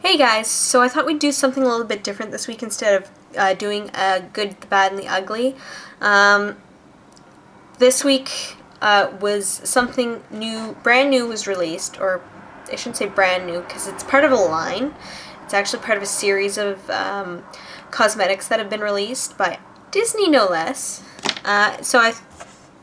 Hey guys, so I thought we'd do something a little bit different this week instead of doing a good, the bad, and the ugly. This week was something new, brand new was released, or I shouldn't say brand new because it's part of a line. It's actually part of a series of cosmetics that have been released by Disney, no less. So I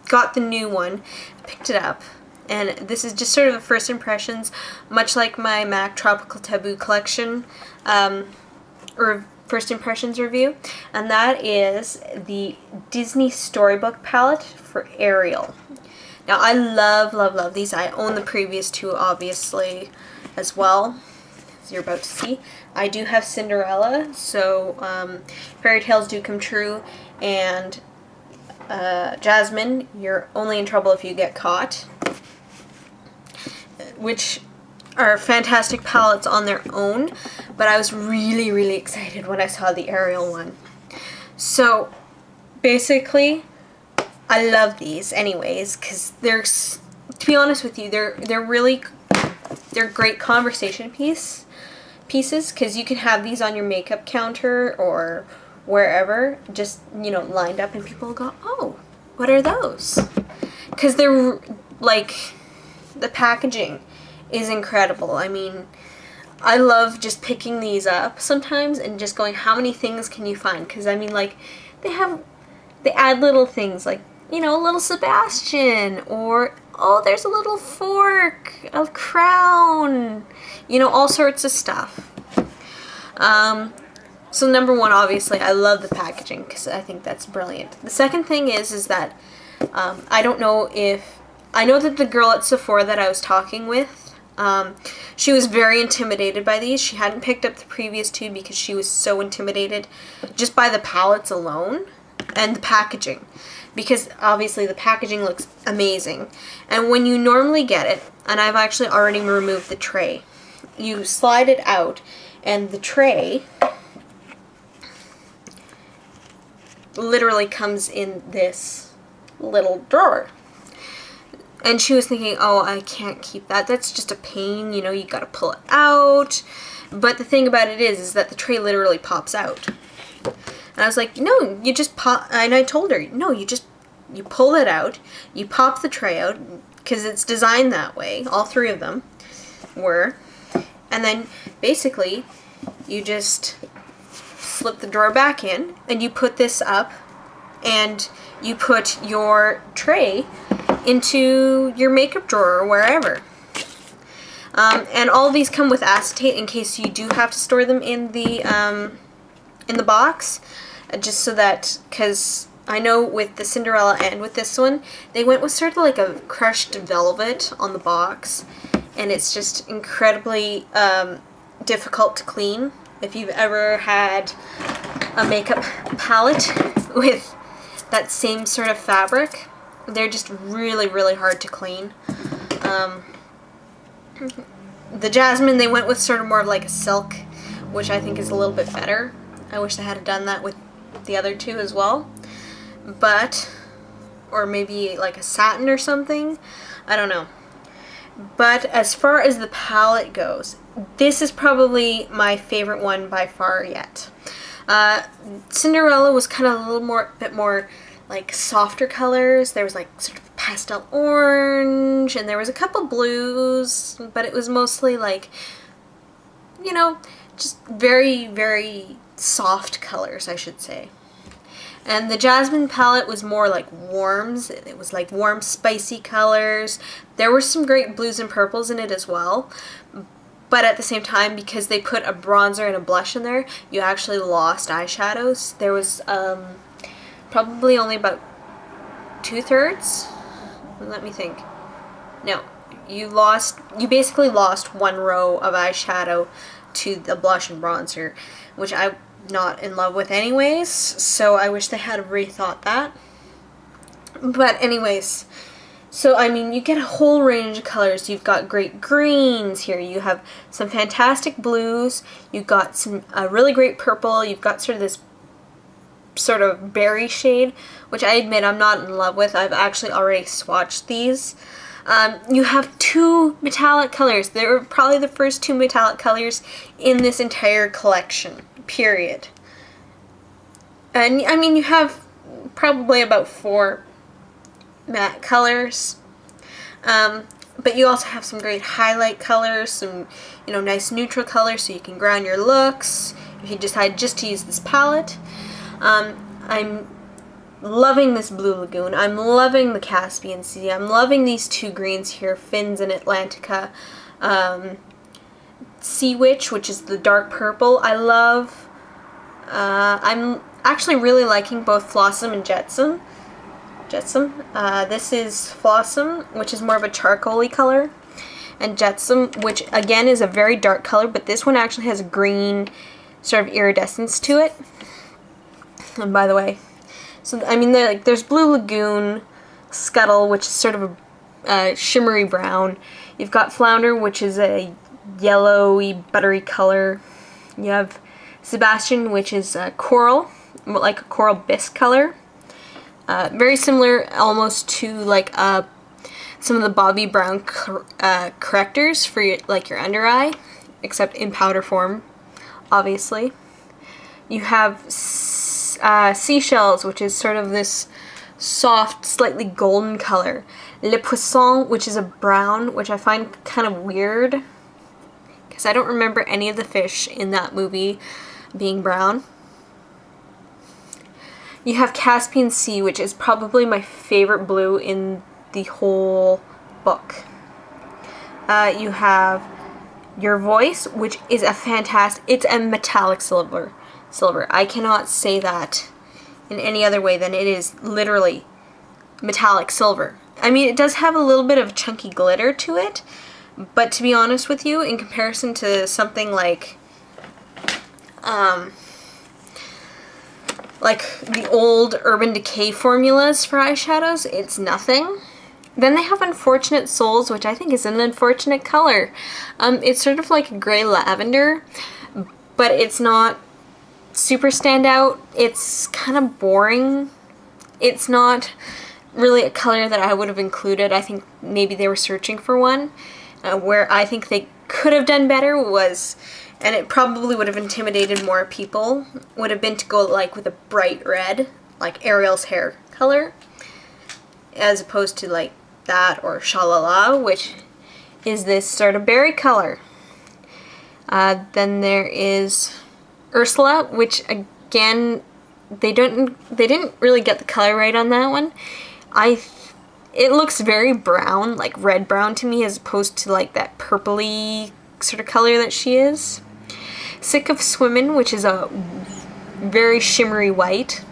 got the new one, picked it up. And this is just sort of a first impressions, much like my MAC Tropical Taboo collection, or first impressions review. And that is the Disney Storybook palette for Ariel. Now I love these. I own the previous two obviously as well, as you're about to see. I do have Cinderella, so fairy tales do come true, and Jasmine, you're only in trouble if you get caught, which are fantastic palettes on their own, but I was really excited when I saw the Ariel one. So basically, I love these anyways, because they're, to be honest with you, they're great conversation pieces, because you can have these on your makeup counter or wherever, just, you know, lined up, and people will go, oh, what are those? Because they're like, the packaging is incredible. I mean, I love just picking these up sometimes and just going, how many things can you find? Because I mean, like, they add little things like, you know, a little Sebastian, or oh, there's a little fork, a crown, you know, all sorts of stuff. So number one, obviously, I love the packaging because I think that's brilliant. The second thing is that I don't know if, I know that the girl at Sephora that I was talking with, she was very intimidated by these. She hadn't picked up the previous two because she was so intimidated just by the palettes alone and the packaging, because obviously the packaging looks amazing. And when you normally get it, and I've actually already removed the tray, you slide it out and the tray literally comes in this little drawer. And she was thinking, oh, I can't keep that. That's just a pain, you know, you gotta pull it out. But the thing about it is that the tray literally pops out. And I was like, no, you just pop, and I told her, no, you pull it out, you pop the tray out, because it's designed that way, all three of them were. And then, basically, you just slip the drawer back in, and you put this up, and you put your tray into your makeup drawer or wherever. And all of these come with acetate in case you do have to store them in the box, just so that, because I know with the Cinderella and with this one, they went with sort of like a crushed velvet on the box, and it's just incredibly difficult to clean. If you've ever had a makeup palette with that same sort of fabric, they're just really hard to clean. The Jasmine, they went with sort of more of like a silk, which I think is a little bit better. I wish they had done that with the other two as well. But, or maybe like a satin or something. I don't know. But as far as the palette goes, this is probably my favorite one by far yet. Cinderella was kind of a little bit more like softer colors. There was like sort of pastel orange, and there was a couple blues, but it was mostly like, you know, just very soft colors, I should say. And the Jasmine palette was more like warms. It was like warm, spicy colors. There were some great blues and purples in it as well. But at the same time, because they put a bronzer and a blush in there, you actually lost eyeshadows. There was probably only about 2/3. Let me think. No, you basically lost one row of eyeshadow to the blush and bronzer, which I'm not in love with anyways, so I wish they had rethought that. But anyways, so I mean, you get a whole range of colors. You've got great greens here, you have some fantastic blues, you've got some really great purple, you've got sort of this sort of berry shade, which I admit I'm not in love with. I've actually already swatched these. You have two metallic colors. They're probably the first two metallic colors in this entire collection, period. And I mean, you have probably about 4 matte colors. But you also have some great highlight colors, some, nice neutral colors so you can ground your looks if you decide just to use this palette. I'm loving this Blue Lagoon. I'm loving the Caspian Sea. I'm loving these two greens here, Fins and Atlantica. Sea Witch, which is the dark purple, I love. I'm actually really liking both Flossom and Jetsam. This is Flossom, which is more of a charcoaly color, and Jetsam, which again is a very dark color, but this one actually has a green sort of iridescence to it. And by the way, so I mean, there's Blue Lagoon, Scuttle, which is sort of a shimmery brown. You've got Flounder, which is a yellowy, buttery color. You have Sebastian, which is a coral, like a coral bisque color. Very similar almost to like some of the Bobbi Brown correctors for your under eye, except in powder form, obviously. You have Seashells, which is sort of this soft, slightly golden color. Le Poisson, which is a brown, which I find kind of weird, because I don't remember any of the fish in that movie being brown. You have Caspian Sea, which is probably my favorite blue in the whole book. You have Your Voice, which is it's a metallic silver. I cannot say that in any other way than it is literally metallic silver. I mean, it does have a little bit of chunky glitter to it, but to be honest with you, in comparison to something like the old Urban Decay formulas for eyeshadows, it's nothing. Then they have Unfortunate Souls, which I think is an unfortunate color. It's sort of like a gray lavender, but it's not super standout. It's kind of boring. It's not really a color that I would have included. I think maybe they were searching for one. Where I think they could have done better was, and it probably would have intimidated more people, would have been to go with a bright red, like Ariel's hair color, as opposed to that or Shalala, which is this sort of berry color. Then there is Ursula, which again, they didn't really get the color right on that one. It looks very brown, like red brown to me, as opposed to that purpley sort of color that she is. Sick of Swimmin', which is a very shimmery white.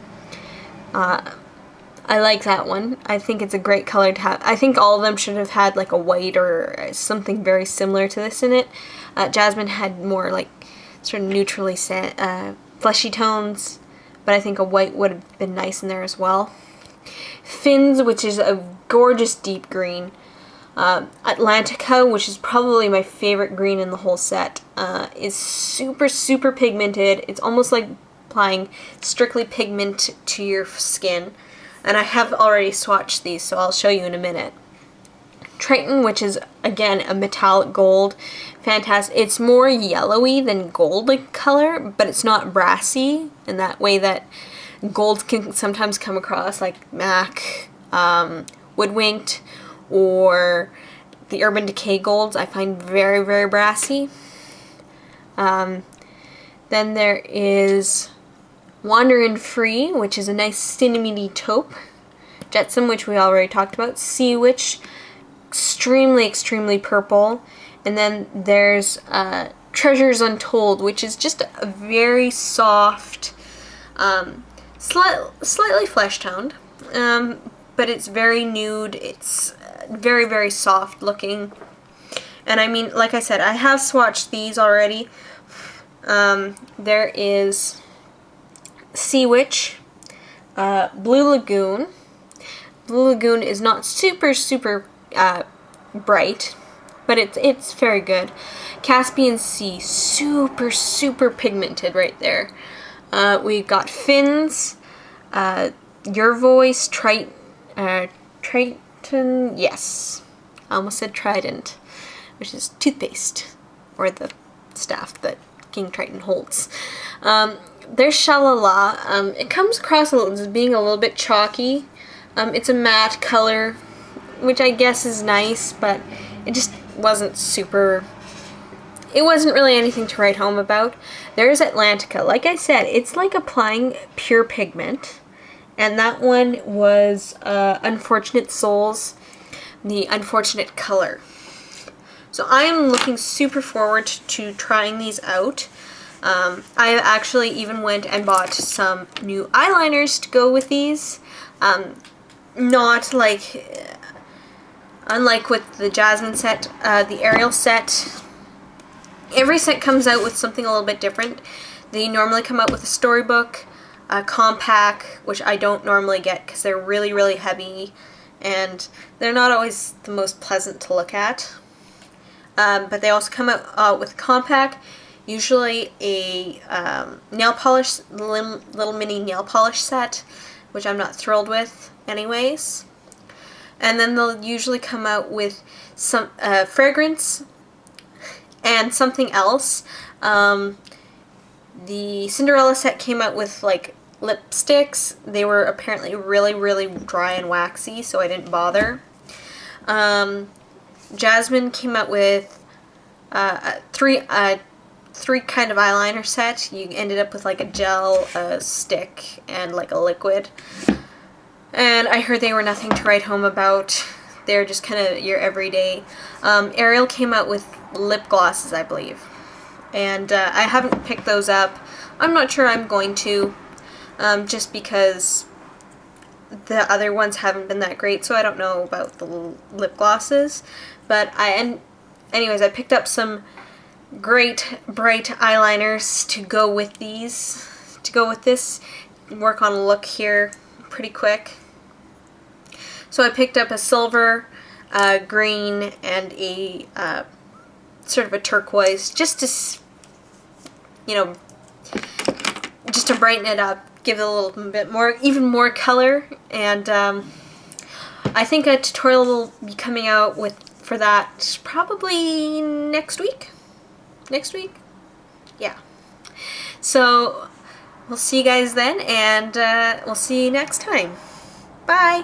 I like that one. I think it's a great color to have. I think all of them should have had a white or something very similar to this in it. Jasmine had more sort of neutrally fleshy tones, but I think a white would have been nice in there as well. Fins, which is a gorgeous deep green. Atlantica, which is probably my favorite green in the whole set, is super, super pigmented. It's almost like applying strictly pigment to your skin. And I have already swatched these, so I'll show you in a minute. Triton, which is, again, a metallic gold. Fantastic. It's more yellowy than gold color, but it's not brassy in that way that gold can sometimes come across, like MAC, Woodwinked, or the Urban Decay golds. I find very, very brassy. Then there is Wanderin' Free, which is a nice cinnamony taupe. Jetsam, which we already talked about. Sea Witch, extremely, extremely purple. And then there's Treasures Untold, which is just a very soft, slightly flesh-toned, but it's very nude. It's very, very soft looking. And I mean, like I said, I have swatched these already. There is Sea Witch, Blue Lagoon. Blue Lagoon is not super, super bright, but it's very good. Caspian Sea, super, super pigmented right there. We've got Fins, Your Voice, Triton, yes. I almost said Trident, which is toothpaste, or the staff that King Triton holds. There's Shalala. It comes across as being a little bit chalky. It's a matte color, which I guess is nice, but it just wasn't super... It wasn't really anything to write home about. There's Atlantica. Like I said, it's like applying pure pigment. And that one was Unfortunate Souls, the Unfortunate Color. So I am looking super forward to trying these out. I actually even went and bought some new eyeliners to go with these. Not like, unlike with the Jasmine set, the Ariel set, every set comes out with something a little bit different. They normally come out with a storybook, a compact, which I don't normally get because they're really, really heavy and they're not always the most pleasant to look at. But they also come out with a compact, usually a nail polish, little mini nail polish set, which I'm not thrilled with anyways. And then they'll usually come out with some fragrance and something else. The Cinderella set came out with like lipsticks. They were apparently really, really dry and waxy, so I didn't bother. Jasmine came out with three kind of eyeliner set. You ended up with like a gel, a stick, and like a liquid. And I heard they were nothing to write home about. They're just kind of your everyday. Ariel came out with lip glosses, I believe. And I haven't picked those up. I'm not sure I'm going to, just because the other ones haven't been that great, so I don't know about the lip glosses. But anyways, I picked up some great bright eyeliners to go with these, to go with this, work on a look here pretty quick. So I picked up a silver, green, and a sort of a turquoise, just to, you know, just to brighten it up, give it a little bit more, even more color. And I think a tutorial will be coming out for that probably next week. Next week? Yeah. So we'll see you guys then, and we'll see you next time. Bye!